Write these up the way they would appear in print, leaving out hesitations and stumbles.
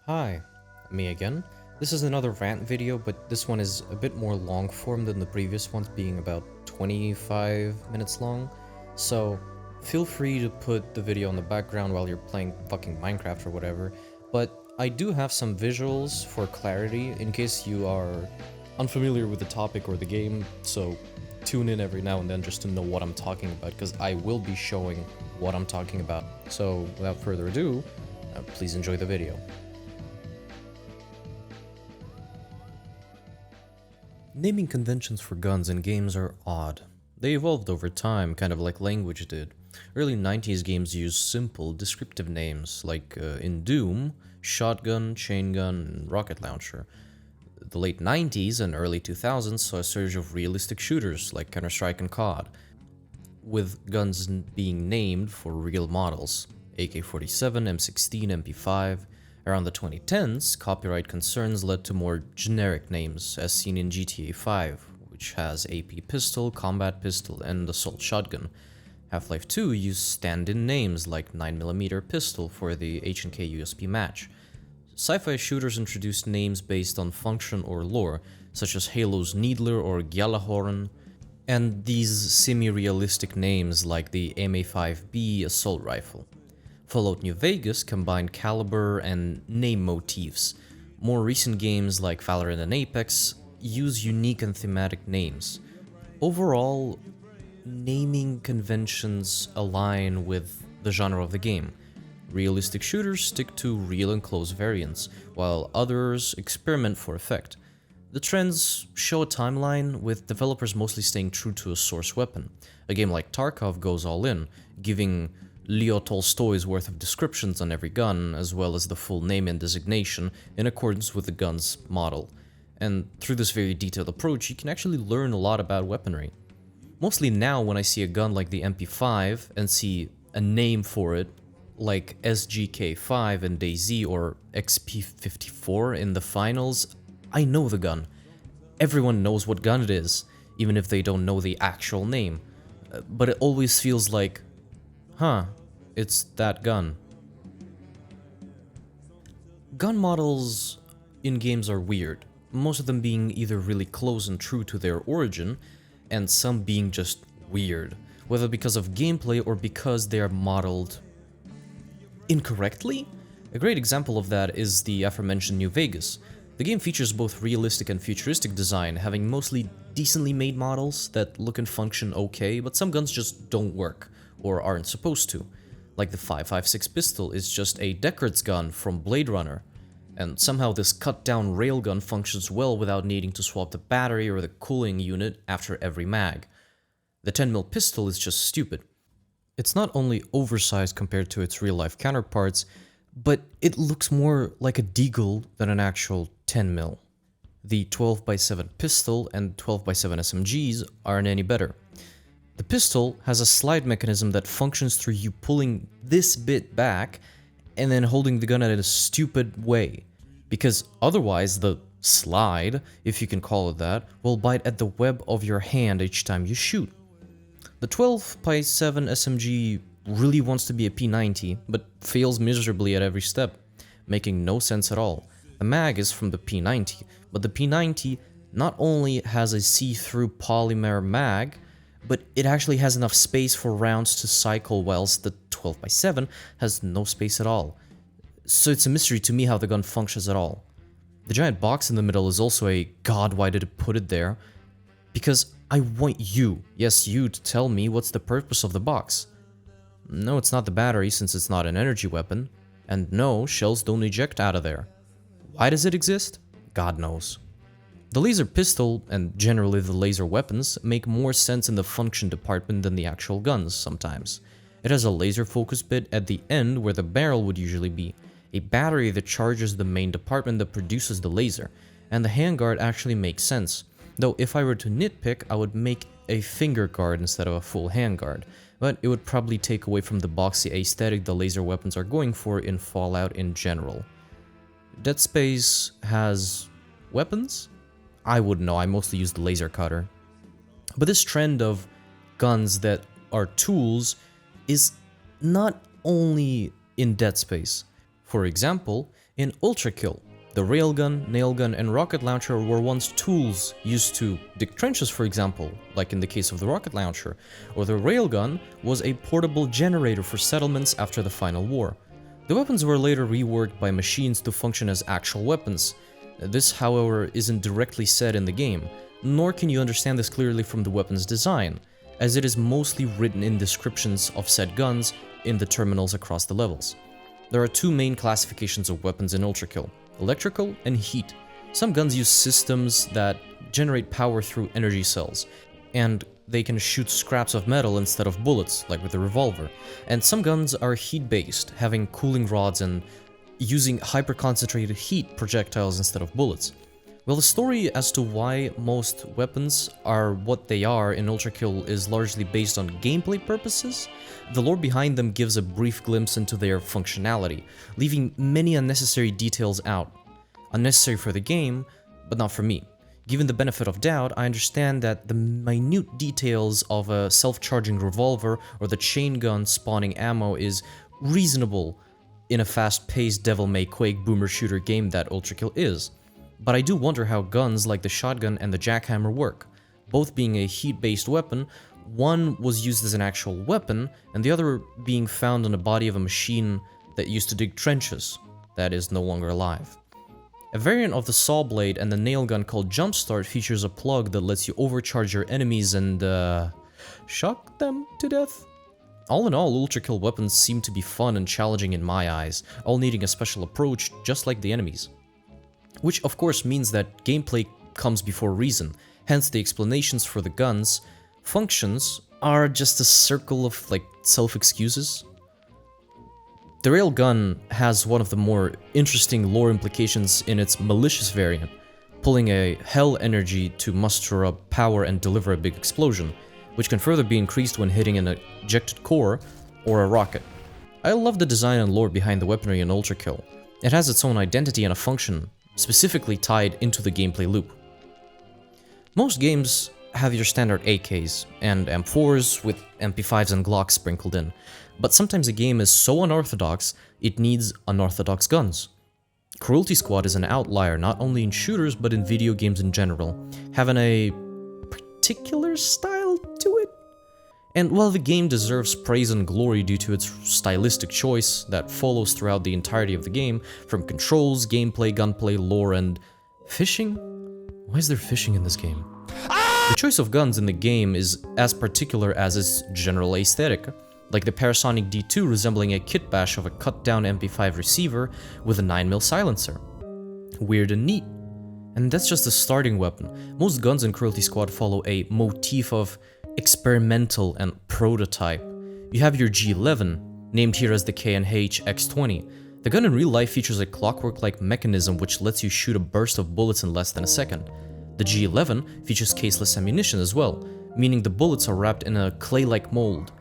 Hi, me again. This is another rant video, but this one is a bit more long form than the previous ones, being about 25 minutes long. So feel free to put the video on the background while you're playing fucking Minecraft or whatever. But I do have some visuals for clarity in case you are unfamiliar with the topic or the game, so tune in every now and then just to know what I'm talking about, because I will be showing what I'm talking about. So without further ado, please enjoy the video. Naming conventions for guns in games are odd. They evolved over time, kind of like language did. Early 90s games used simple, descriptive names, like in Doom, shotgun, chain gun, and rocket launcher. The late 90s and early 2000s saw a surge of realistic shooters, like Counter-Strike and COD, with guns being named for real models: AK-47, M16, MP5. Around the 2010s, copyright concerns led to more generic names, as seen in GTA 5, which has AP pistol, combat pistol, and assault shotgun. Half-Life 2 used stand-in names like 9mm pistol for the H&K USP match. Sci-fi shooters introduced names based on function or lore, such as Halo's Needler or Gjallarhorn, and these semi-realistic names like the MA5B assault rifle. Fallout New Vegas combined caliber and name motifs. More recent games like Valorant and Apex use unique and thematic names. Overall, naming conventions align with the genre of the game. Realistic shooters stick to real and close variants, while others experiment for effect. The trends show a timeline, with developers mostly staying true to a source weapon. A game like Tarkov goes all in, giving Leo Tolstoy's worth of descriptions on every gun, as well as the full name and designation in accordance with the gun's model. And through this very detailed approach, you can actually learn a lot about weaponry. Mostly now, when I see a gun like the MP5 and see a name for it, like SGK5 in DayZ or XP54 in the Finals, I know the gun. Everyone knows what gun it is, even if they don't know the actual name. But it always feels like, huh, it's that gun. Gun models in games are weird, most of them being either really close and true to their origin, and some being just weird, whether because of gameplay or because they are modeled incorrectly. A great example of that is the aforementioned New Vegas. The game features both realistic and futuristic design, having mostly decently made models that look and function okay, but some guns just don't work, or aren't supposed to. Like the 5.56 pistol is just a Deckard's gun from Blade Runner, and somehow this cut-down railgun functions well without needing to swap the battery or the cooling unit after every mag. The 10mm pistol is just stupid. It's not only oversized compared to its real-life counterparts, but it looks more like a deagle than an actual 10mm. The 12x7 pistol and 12x7 SMGs aren't any better. The pistol has a slide mechanism that functions through you pulling this bit back and then holding the gun in a stupid way, because otherwise the slide, if you can call it that, will bite at the web of your hand each time you shoot. The 12x7 SMG really wants to be a P90, but fails miserably at every step, making no sense at all. The mag is from the P90, but the P90 not only has a see-through polymer mag, but it actually has enough space for rounds to cycle, whilst the 12x7 has no space at all. So it's a mystery to me how the gun functions at all. The giant box in the middle is also a god, why did it put it there? Because I want you, yes you, to tell me what's the purpose of the box. No, it's not the battery, since it's not an energy weapon, and no, shells don't eject out of there. Why does it exist? God knows. The laser pistol, and generally the laser weapons, make more sense in the function department than the actual guns sometimes. It has a laser focus bit at the end where the barrel would usually be, a battery that charges the main department that produces the laser, and the handguard actually makes sense. Though if I were to nitpick, I would make a finger guard instead of a full handguard, but it would probably take away from the boxy aesthetic the laser weapons are going for in Fallout in general. Dead Space has weapons? I wouldn't know, I mostly use the laser cutter. But this trend of guns that are tools is not only in Dead Space. For example, In Ultrakill, the railgun, nailgun, and rocket launcher were once tools used to dig trenches, for example, like in the case of the rocket launcher, or the railgun was a portable generator for settlements after the final war. The weapons were later reworked by machines to function as actual weapons. This, however, isn't directly said in the game, nor can you understand this clearly from the weapon's design, as it is mostly written in descriptions of said guns in the terminals across the levels. There are two main classifications of weapons in Ultrakill: electrical and heat. Some guns use systems that generate power through energy cells, and they can shoot scraps of metal instead of bullets, like with the revolver. And some guns are heat-based, having cooling rods and using hyper-concentrated heat projectiles instead of bullets. Well, the story as to why most weapons are what they are in Ultrakill is largely based on gameplay purposes. The lore behind them gives a brief glimpse into their functionality, leaving many unnecessary details out. Unnecessary for the game, but not for me. Given the benefit of doubt, I understand that the minute details of a self-charging revolver or the chain gun spawning ammo is reasonable in a fast-paced devil-may-quake boomer shooter game that Ultrakill is. But I do wonder how guns like the shotgun and the jackhammer work. Both being a heat-based weapon, one was used as an actual weapon, and the other being found on the body of a machine that used to dig trenches, that is no longer alive. A variant of the saw blade and the nail gun called Jumpstart features a plug that lets you overcharge your enemies and, shock them to death? All in all, Ultrakill weapons seem to be fun and challenging in my eyes, all needing a special approach just like the enemies. Which of course means that gameplay comes before reason, hence the explanations for the guns' functions are just a circle of, self-excuses. The railgun has one of the more interesting lore implications in its malicious variant, pulling a hell energy to muster up power and deliver a big explosion, which can further be increased when hitting an ejected core or a rocket. I love the design and lore behind the weaponry in Ultrakill. It has its own identity and a function, specifically tied into the gameplay loop. Most games have your standard AKs and M4s with MP5s and Glocks sprinkled in, but sometimes a game is so unorthodox, it needs unorthodox guns. Cruelty Squad is an outlier not only in shooters but in video games in general, having a particular style to it. And while the game deserves praise and glory due to its stylistic choice that follows throughout the entirety of the game, from controls, gameplay, gunplay, lore, and fishing? Why is there fishing in this game? The choice of guns in the game is as particular as its general aesthetic, like the Parasonic D2 resembling a kit bash of a cut-down MP5 receiver with a 9mm silencer. Weird and neat. And that's just the starting weapon. Most guns in Cruelty Squad follow a motif of experimental and prototype. You have your G11, named here as the K&H X20. The gun in real life features a clockwork-like mechanism which lets you shoot a burst of bullets in less than a second. The G11 features caseless ammunition as well, meaning the bullets are wrapped in a clay-like mold.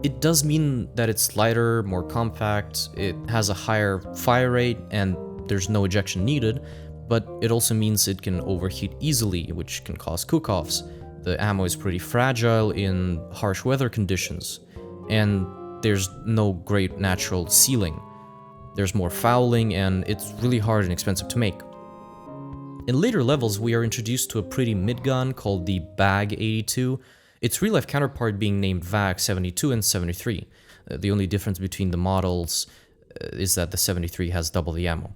It does mean that it's lighter, more compact, it has a higher fire rate, and there's no ejection needed, but it also means it can overheat easily, which can cause cook-offs. The ammo is pretty fragile in harsh weather conditions, and there's no great natural sealing. There's more fouling, and it's really hard and expensive to make. In later levels, we are introduced to a pretty mid-gun called the Bag 82, its real-life counterpart being named VAG 72 and 73. The only difference between the models is that the 73 has double the ammo.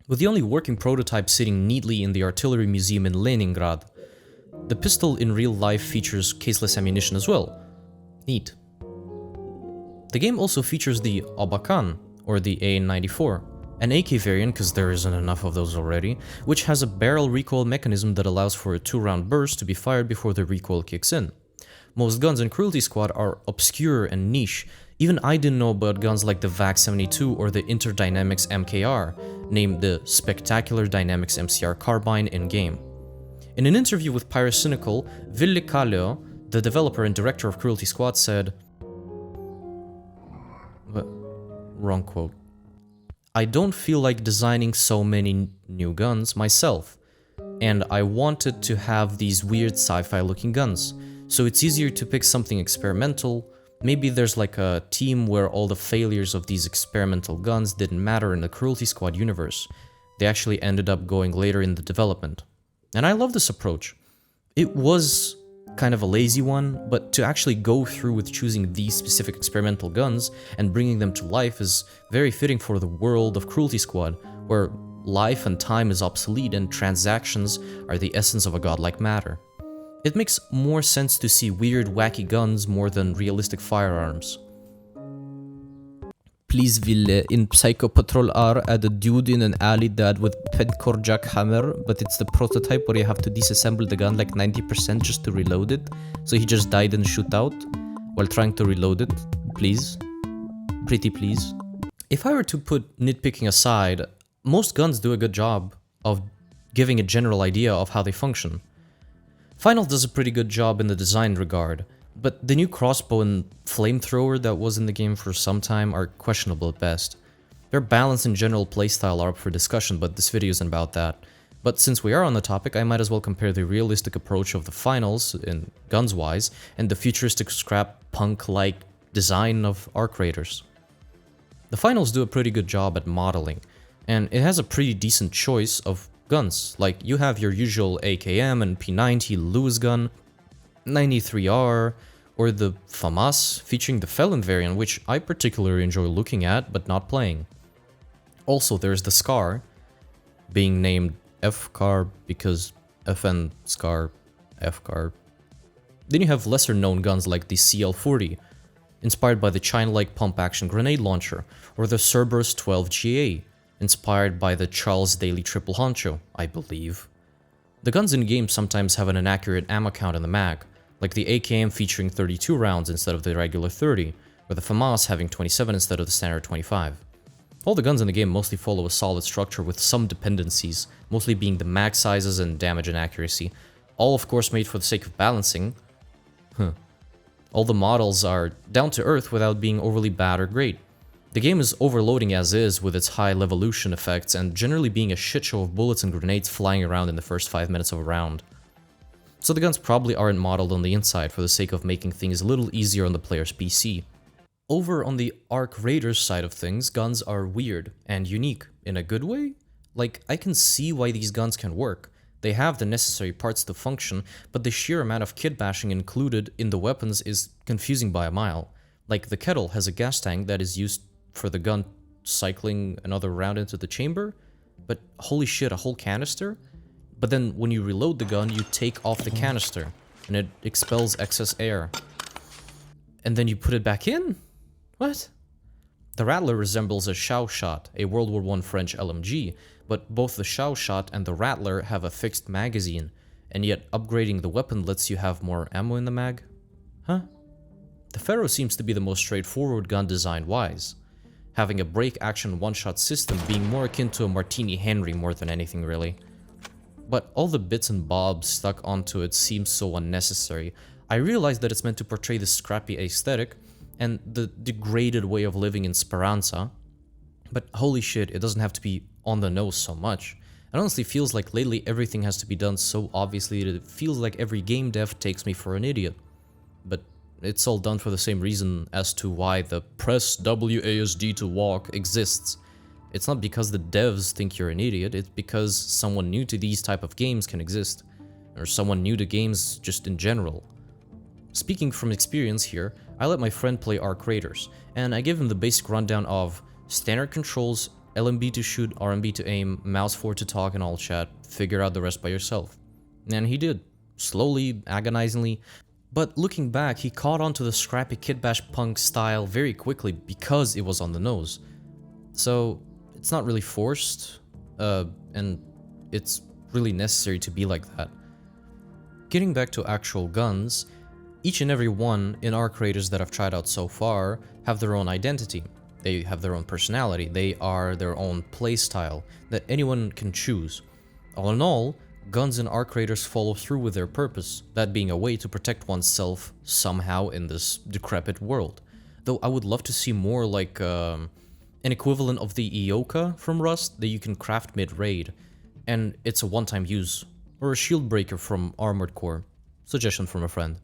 With the only working prototype sitting neatly in the Artillery Museum in Leningrad, the pistol in real life features caseless ammunition as well. Neat. The game also features the Obakan, or the AN-94, an AK variant because there isn't enough of those already, which has a barrel recoil mechanism that allows for a 2-round burst to be fired before the recoil kicks in. Most guns in Cruelty Squad are obscure and niche. Even I didn't know about guns like the VAG 72 or the Interdynamics MKR, named the Spectacular Dynamics MCR Carbine in-game. In an interview with Pyrocynical, Ville Kallio, the developer and director of Cruelty Squad, said, wrong quote, "I don't feel like designing so many new guns myself, and I wanted to have these weird sci-fi looking guns, so it's easier to pick something experimental Maybe there's like a team where all the failures of these experimental guns didn't matter in the Cruelty Squad universe. They actually ended up going later in the development. And I love this approach. It was kind of a lazy one, but to actually go through with choosing these specific experimental guns and bringing them to life is very fitting for the world of Cruelty Squad, where life and time is obsolete and transactions are the essence of a godlike matter. It makes more sense to see weird, wacky guns more than realistic firearms. Please Ville, in Psycho Patrol R, add a dude in an alley dead with Pencore jackhammer, but it's the prototype where you have to disassemble the gun like 90% just to reload it, so he just died in a shootout while trying to reload it. Please. Pretty please. If I were to put nitpicking aside, most guns do a good job of giving a general idea of how they function. Finals does a pretty good job in the design regard, but the new crossbow and flamethrower that was in the game for some time are questionable at best. Their balance and general playstyle are up for discussion, but this video isn't about that. But since we are on the topic, I might as well compare the realistic approach of the Finals, in guns-wise, and the futuristic scrap punk-like design of Arc Raiders. The Finals do a pretty good job at modeling, and it has a pretty decent choice of guns. Like, you have your usual AKM and P90 Lewis gun, 93R, or the FAMAS featuring the Felon variant, which I particularly enjoy looking at but not playing. Also, there's the SCAR, being named FCAR because FN SCAR, FCAR. Then you have lesser known guns like the CL40, inspired by the China-like pump-action grenade launcher, or the Cerberus 12GA, inspired by the Charles Daly Triple Honcho, I believe. The guns in game sometimes have an inaccurate ammo count in the mag, like the AKM featuring 32 rounds instead of the regular 30, or the FAMAS having 27 instead of the standard 25. All the guns in the game mostly follow a solid structure with some dependencies, mostly being the mag sizes and damage and accuracy, all of course made for the sake of balancing. All the models are down to earth without being overly bad or great. The game is overloading as is with its high levolution effects and generally being a shit show of bullets and grenades flying around in the first 5 minutes of a round. So the guns probably aren't modeled on the inside for the sake of making things a little easier on the player's PC. Over on the Arc Raiders side of things, guns are weird and unique in a good way. Like, I can see why these guns can work. They have the necessary parts to function, but the sheer amount of kit bashing included in the weapons is confusing by a mile. Like, the Kettle has a gas tank that is used for the gun cycling another round into the chamber, but holy shit, a whole canister? But then when you reload the gun, you take off the canister, and it expels excess air. And then you put it back in? What? The Rattler resembles a Shao Shot, a World War I French LMG, but both the Shao Shot and the Rattler have a fixed magazine, and yet upgrading the weapon lets you have more ammo in the mag? Huh? The Pharaoh seems to be the most straightforward gun design-wise, having a break-action one-shot system being more akin to a Martini Henry more than anything really. But all the bits and bobs stuck onto it seem so unnecessary. I realize that it's meant to portray the scrappy aesthetic and the degraded way of living in Speranza, but holy shit, it doesn't have to be on the nose so much. It honestly feels like lately everything has to be done so obviously that it feels like every game dev takes me for an idiot. But it's all done for the same reason as to why the press WASD to walk exists. It's not because the devs think you're an idiot, it's because someone new to these type of games can exist. Or someone new to games just in general. Speaking from experience here, I let my friend play Arc Raiders, and I give him the basic rundown of standard controls, LMB to shoot, RMB to aim, mouse forward to talk and all chat, figure out the rest by yourself. And he did. Slowly, agonizingly. But looking back, he caught on to the scrappy kitbash punk style very quickly because it was on the nose. So, it's not really forced, and it's really necessary to be like that. Getting back to actual guns, each and every one in Arc Raiders that I've tried out so far have their own identity. They have their own personality, they are their own playstyle that anyone can choose. All in all, guns in Arc Raiders follow through with their purpose, that being a way to protect oneself somehow in this decrepit world. Though I would love to see more like an equivalent of the Ioka from Rust that you can craft mid-raid, and it's a one-time use, or a shield breaker from Armored Core. Suggestion from a friend.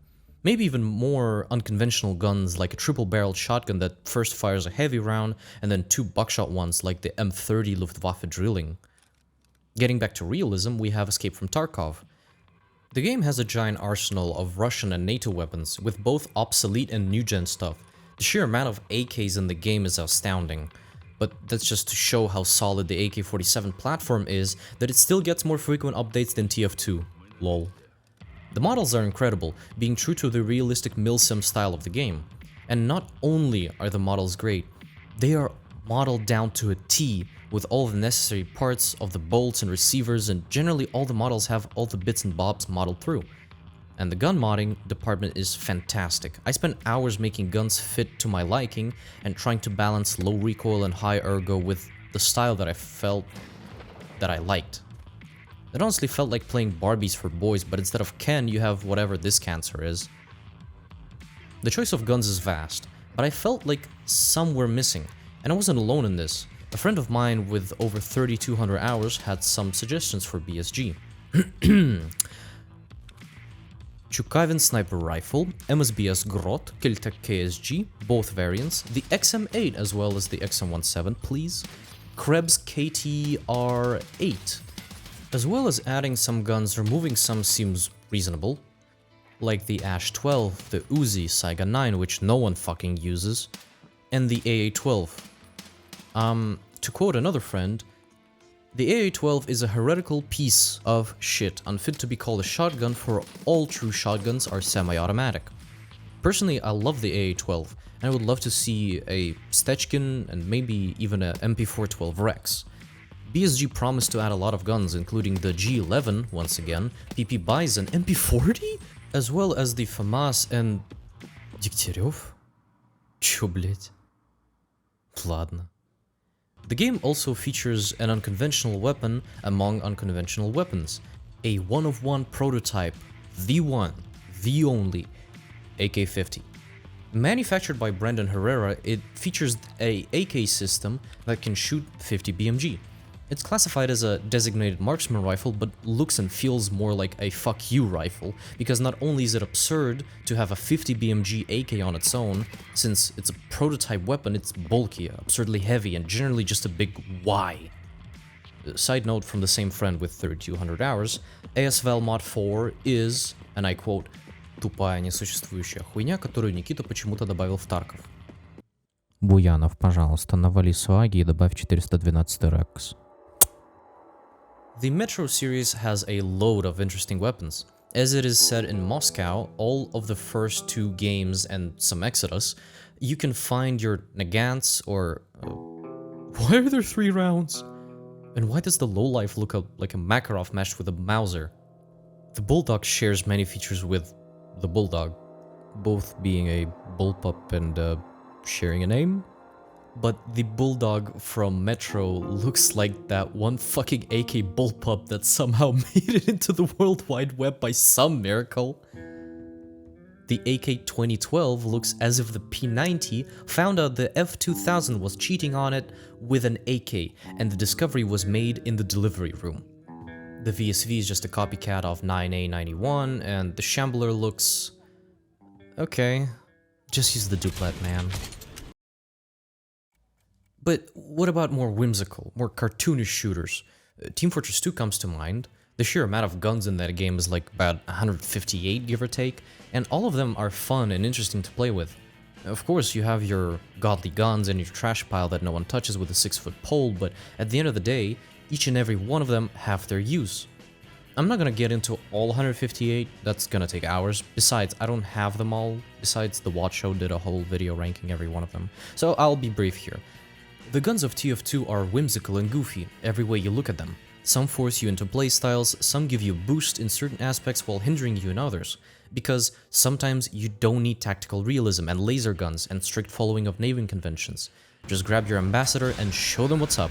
Maybe even more unconventional guns like a triple-barreled shotgun that first fires a heavy round and then 2 buckshot ones like the M30 Luftwaffe drilling. Getting back to realism, we have Escape from Tarkov. The game has a giant arsenal of Russian and NATO weapons, with both obsolete and new-gen stuff. The sheer amount of AKs in the game is astounding. But that's just to show how solid the AK-47 platform is, that it still gets more frequent updates than TF2. Lol. The models are incredible, being true to the realistic milsim style of the game. And not only are the models great, they are modeled down to a T, with all the necessary parts of the bolts and receivers, and generally all the models have all the bits and bobs modeled through. And the gun modding department is fantastic. I spent hours making guns fit to my liking and trying to balance low recoil and high ergo with the style that I felt that I liked. It honestly felt like playing Barbies for boys, but instead of Ken, you have whatever this cancer is. The choice of guns is vast, but I felt like some were missing, and I wasn't alone in this. A friend of mine with over 3,200 hours had some suggestions for BSG. Chukavin Sniper Rifle, MSBS Grot, Kiltek KSG, both variants, the XM8 as well as the XM17, please, Krebs KTR8. As well as adding some guns, removing some seems reasonable, like the Ash 12, the Uzi, Saiga 9, which no one fucking uses, and the AA-12. To quote another friend, the AA-12 is a heretical piece of shit, unfit to be called a shotgun, for all true shotguns are semi-automatic. Personally, I love the AA-12, and I would love to see a Stechkin and maybe even a MP412 Rex. BSG promised to add a lot of guns, including the G11, once again, PP Bison, MP40, as well as the FAMAS and... Degtyaryov? Чё, блять? Ладно. The game also features an unconventional weapon among unconventional weapons, a one-of-one prototype, the one, the only, AK-50. Manufactured by Brendan Herrera, it features a AK system that can shoot 50 BMG. It's classified as a designated marksman rifle, but looks and feels more like a fuck you rifle, because not only is it absurd to have a 50 BMG AK on its own, since it's a prototype weapon, it's bulky, absurdly heavy, and generally just a big why. Side note from the same friend with 3,200 hours, ASVL Mod 4 is, and I quote, тупая несуществующая хуйня, которую Никита почему-то добавил в Тарков. Буянов, пожалуйста, навали суаги и добавь 412 рекс. The Metro series has a load of interesting weapons. As it is set in Moscow, all of the first 2 games and some Exodus, you can find your Nagants or... why are there 3 rounds? And why does the lowlife look like a Makarov meshed with a Mauser? The Bulldog shares many features with the Bulldog, both being a bullpup and sharing a name. But the Bulldog from Metro looks like that one fucking AK bullpup that somehow made it into the World Wide Web by some miracle. The AK-2012 looks as if the P90 found out the F-2000 was cheating on it with an AK, and the discovery was made in the delivery room. The VSV is just a copycat of 9A91, and the Shambler looks... okay. Just use the duplet, man. But what about more whimsical, more cartoonish shooters? Team Fortress 2 comes to mind. The sheer amount of guns in that game is like about 158, give or take, and all of them are fun and interesting to play with. Of course, you have your godly guns and your trash pile that no one touches with a 6-foot pole, but at the end of the day, each and every one of them have their use. I'm not gonna get into all 158, that's gonna take hours. Besides, I don't have them all. Besides, the Watch Show did a whole video ranking every one of them. So I'll be brief here. The guns of TF2 are whimsical and goofy, every way you look at them. Some force you into playstyles, some give you a boost in certain aspects while hindering you in others. Because sometimes you don't need tactical realism and laser guns and strict following of naming conventions. Just grab your ambassador and show them what's up.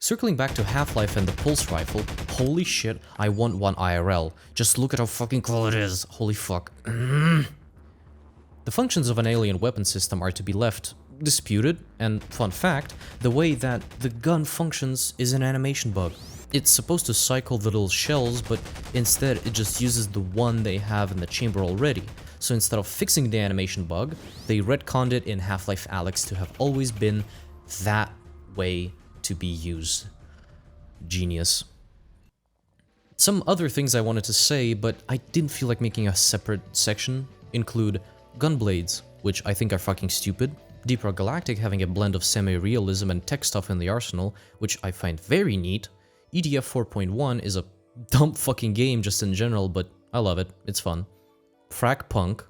Circling back to Half-Life and the Pulse Rifle, holy shit, I want one IRL. Just look at how fucking cool it is, holy fuck. The functions of an alien weapon system are to be left disputed, and fun fact, the way that the gun functions is an animation bug. It's supposed to cycle the little shells, but instead it just uses the one they have in the chamber already. So instead of fixing the animation bug, they retconned it in Half-Life Alyx to have always been that way to be used. Genius. Some other things I wanted to say, but I didn't feel like making a separate section, include gunblades, which I think are fucking stupid, Deep Rock Galactic having a blend of semi-realism and tech stuff in the arsenal, which I find very neat. EDF 4.1 is a dumb fucking game just in general, but I love it, it's fun. Frack Punk.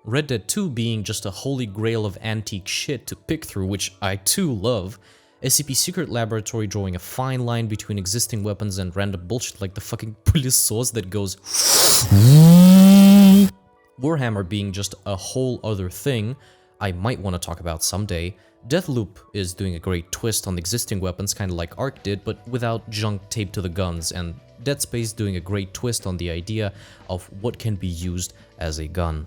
Red Dead 2 being just a holy grail of antique shit to pick through, which I too love. SCP Secret Laboratory drawing a fine line between existing weapons and random bullshit like the fucking police sauce that goes Warhammer being just a whole other thing I might want to talk about someday. Deathloop is doing a great twist on existing weapons, kind of like Ark did, but without junk taped to the guns, and Dead Space doing a great twist on the idea of what can be used as a gun.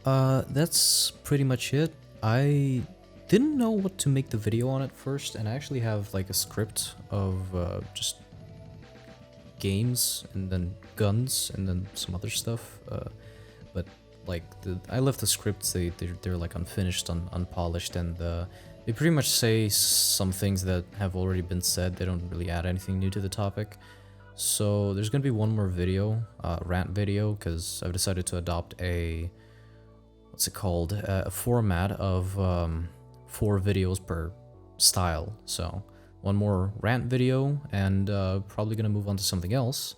That's pretty much it. I didn't know what to make the video on at first, and I actually have like a script of just games and then guns and then some other stuff, but like I left the scripts, they're like unfinished, unpolished, and they pretty much say some things that have already been said. They don't really add anything new to the topic. So there's gonna be one more video, rant video, because I've decided to adopt a, what's it called, a format of 4 videos per style. So one more rant video, and probably gonna move on to something else,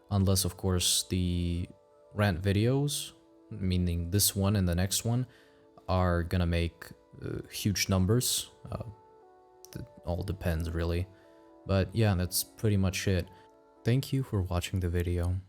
unless of course the rant videos, meaning this one and the next one, are gonna make huge numbers. It all depends really, but yeah, that's pretty much it. Thank you for watching the video.